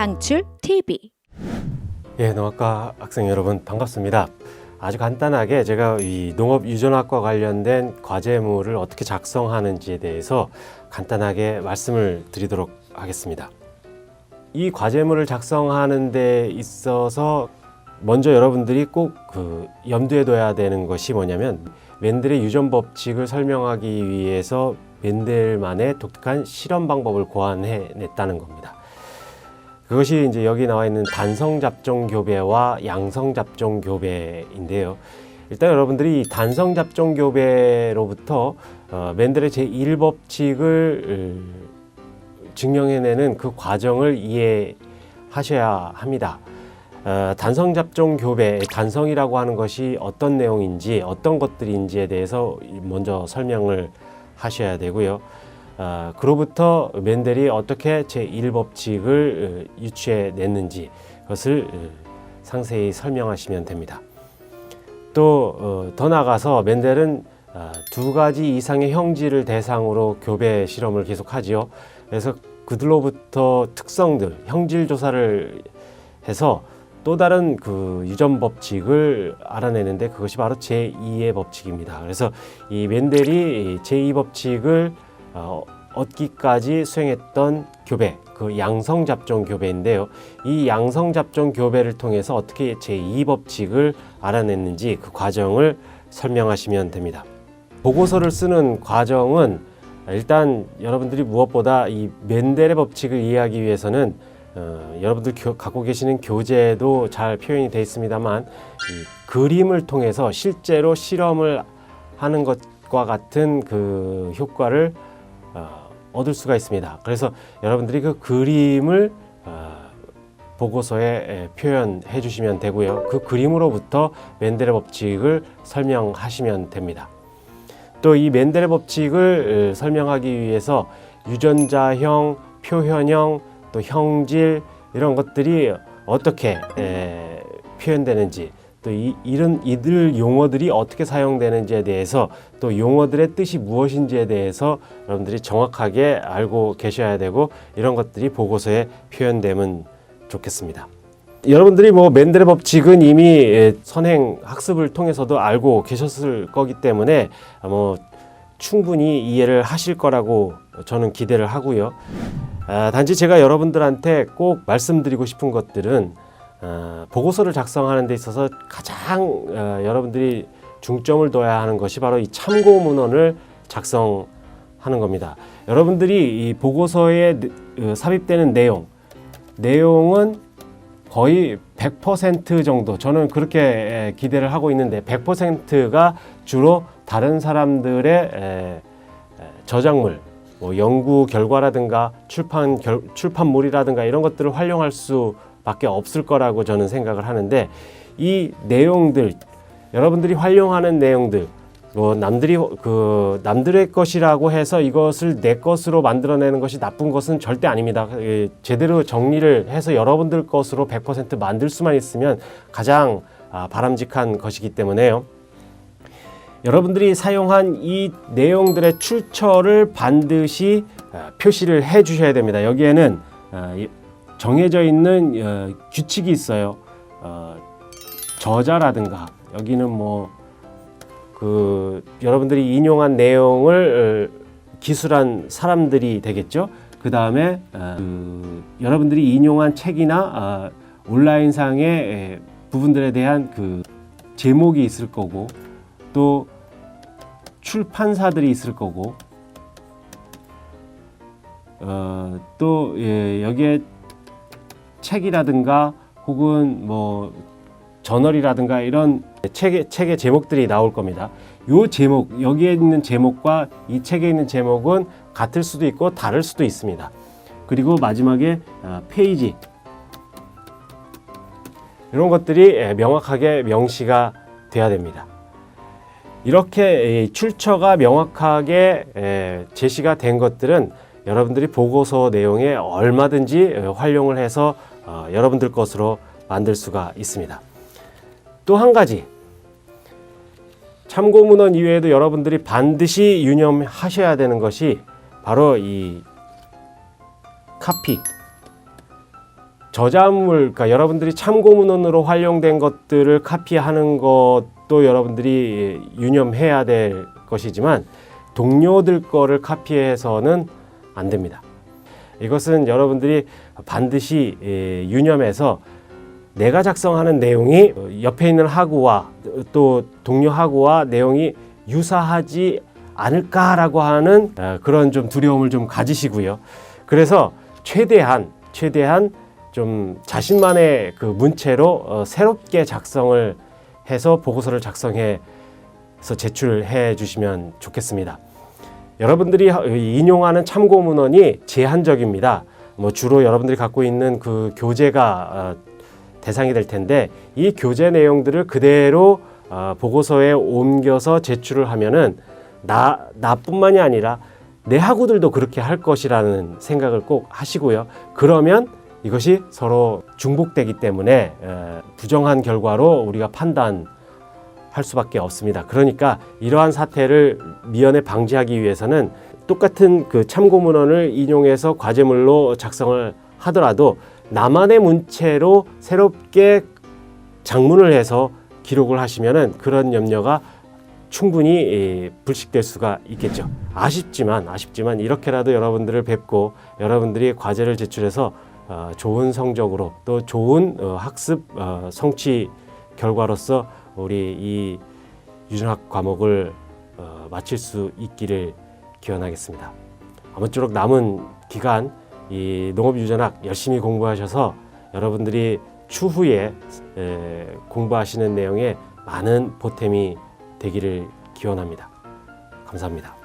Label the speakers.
Speaker 1: 방출 TV.
Speaker 2: 예, 농학과 학생 여러분 반갑습니다. 아주 간단하게 제가 이 농업유전학과 관련된 과제물을 어떻게 작성하는지에 대해서 간단하게 말씀을 드리도록 하겠습니다. 이 과제물을 작성하는 데 있어서 먼저 여러분들이 꼭 염두에 둬야 되는 것이 뭐냐면 멘델의 유전 법칙을 설명하기 위해서 멘델만의 독특한 실험 방법을 고안해냈다는 겁니다. 그것이 이제 여기 나와 있는 단성 잡종 교배와 양성 잡종 교배인데요. 일단 여러분들이 이 단성 잡종 교배로부터 멘델의 제1법칙을 증명해내는 그 과정을 이해하셔야 합니다. 단성 잡종 교배, 단성이라고 하는 것이 어떤 내용인지 어떤 것들인지에 대해서 먼저 설명을 하셔야 되고요. 그로부터 멘델이 어떻게 제1법칙을 유추해냈는지 그것을 상세히 설명하시면 됩니다. 또 더 나아가서 멘델은 두 가지 이상의 형질을 대상으로 교배 실험을 계속하지요. 그래서 그들로부터 특성들, 형질 조사를 해서 또 다른 유전 법칙을 알아내는데 그것이 바로 제2의 법칙입니다. 그래서 이 멘델이 제2법칙을 얻기까지 수행했던 교배, 그 양성 잡종 교배인데요. 이 양성 잡종 교배를 통해서 어떻게 제2법칙을 알아냈는지 그 과정을 설명하시면 됩니다. 보고서를 쓰는 과정은 일단 여러분들이 무엇보다 이 멘델의 법칙을 이해하기 위해서는 여러분들 갖고 계시는 교재도 잘 표현이 되어 있습니다만 이 그림을 통해서 실제로 실험을 하는 것과 같은 그 효과를 얻을 수가 있습니다. 그래서 여러분들이 그 그림을 보고서에 표현해 주시면 되고요. 그 그림으로부터 멘델의 법칙을 설명하시면 됩니다. 또 이 멘델의 법칙을 설명하기 위해서 유전자형, 표현형, 또 형질 이런 것들이 어떻게 표현되는지 또 이들 용어들이 어떻게 사용되는지에 대해서 또 용어들의 뜻이 무엇인지에 대해서 여러분들이 정확하게 알고 계셔야 되고 이런 것들이 보고서에 표현되면 좋겠습니다. 여러분들이 멘델의 법칙은 이미 선행 학습을 통해서도 알고 계셨을 거기 때문에 충분히 이해를 하실 거라고 저는 기대를 하고요. 단지 제가 여러분들한테 꼭 말씀드리고 싶은 것들은 보고서를 작성하는 데 있어서 가장 여러분들이 중점을 둬야 하는 것이 바로 이 참고 문헌을 작성하는 겁니다. 여러분들이 이 보고서에 삽입되는 내용은 거의 100% 정도, 저는 그렇게 기대를 하고 있는데 100%가 주로 다른 사람들의 저작물, 연구 결과라든가 출판물이라든가 이런 것들을 활용할 수밖에 없을 거라고 저는 생각을 하는데 이 내용들, 여러분들이 활용하는 내용들, 남들의 것이라고 해서 이것을 내 것으로 만들어내는 것이 나쁜 것은 절대 아닙니다. 제대로 정리를 해서 여러분들 것으로 100% 만들 수만 있으면 가장 바람직한 것이기 때문에요. 여러분들이 사용한 이 내용들의 출처를 반드시 표시를 해 주셔야 됩니다. 여기에는 정해져 있는 규칙이 있어요. 저자라든가 여기는 여러분들이 인용한 내용을 기술한 사람들이 되겠죠. 그 다음에 여러분들이 인용한 책이나 온라인상의 부분들에 대한 제목이 있을 거고 또 출판사들이 있을 거고 또 여기에 책이라든가 혹은 저널이라든가 이런 책의 제목들이 나올 겁니다. 요 제목, 여기에 있는 제목과 이 책에 있는 제목은 같을 수도 있고 다를 수도 있습니다. 그리고 마지막에 페이지, 이런 것들이 명확하게 명시가 돼야 됩니다. 이렇게 출처가 명확하게 제시가 된 것들은 여러분들이 보고서 내용에 얼마든지 활용을 해서 여러분들 것으로 만들 수가 있습니다. 또 한 가지, 참고문헌 이외에도 여러분들이 반드시 유념하셔야 되는 것이 바로 이 카피, 저자물, 그러니까 여러분들이 참고 문헌으로 활용된 것들을 카피하는 것도 여러분들이 유념해야 될 것이지만 동료들 거를 카피해서는 안 됩니다. 이것은 여러분들이 반드시 유념해서 내가 작성하는 내용이 옆에 있는 학우와 또 동료 학우와 내용이 유사하지 않을까라고 하는 그런 좀 두려움을 좀 가지시고요. 그래서 최대한 좀 자신만의 그 문체로 새롭게 작성을 해서 보고서를 작성해서 제출해 주시면 좋겠습니다. 여러분들이 인용하는 참고 문헌이 제한적입니다. 주로 여러분들이 갖고 있는 그 교재가 대상이 될 텐데 이 교재 내용들을 그대로 보고서에 옮겨서 제출을 하면은 나뿐만이 아니라 내 학우들도 그렇게 할 것이라는 생각을 꼭 하시고요. 그러면 이것이 서로 중복되기 때문에 부정한 결과로 우리가 판단할 수밖에 없습니다. 그러니까 이러한 사태를 미연에 방지하기 위해서는 똑같은 그 참고 문헌을 인용해서 과제물로 작성을 하더라도 나만의 문체로 새롭게 장문을 해서 기록을 하시면은 그런 염려가 충분히 불식될 수가 있겠죠. 아쉽지만 이렇게라도 여러분들을 뵙고 여러분들이 과제를 제출해서 좋은 성적으로 또 좋은 학습 성취 결과로서 우리 이 유전학 과목을 마칠 수 있기를 기원하겠습니다. 아무쪼록 남은 기간 이 농업유전학 열심히 공부하셔서 여러분들이 추후에 공부하시는 내용에 많은 보탬이 되기를 기원합니다. 감사합니다.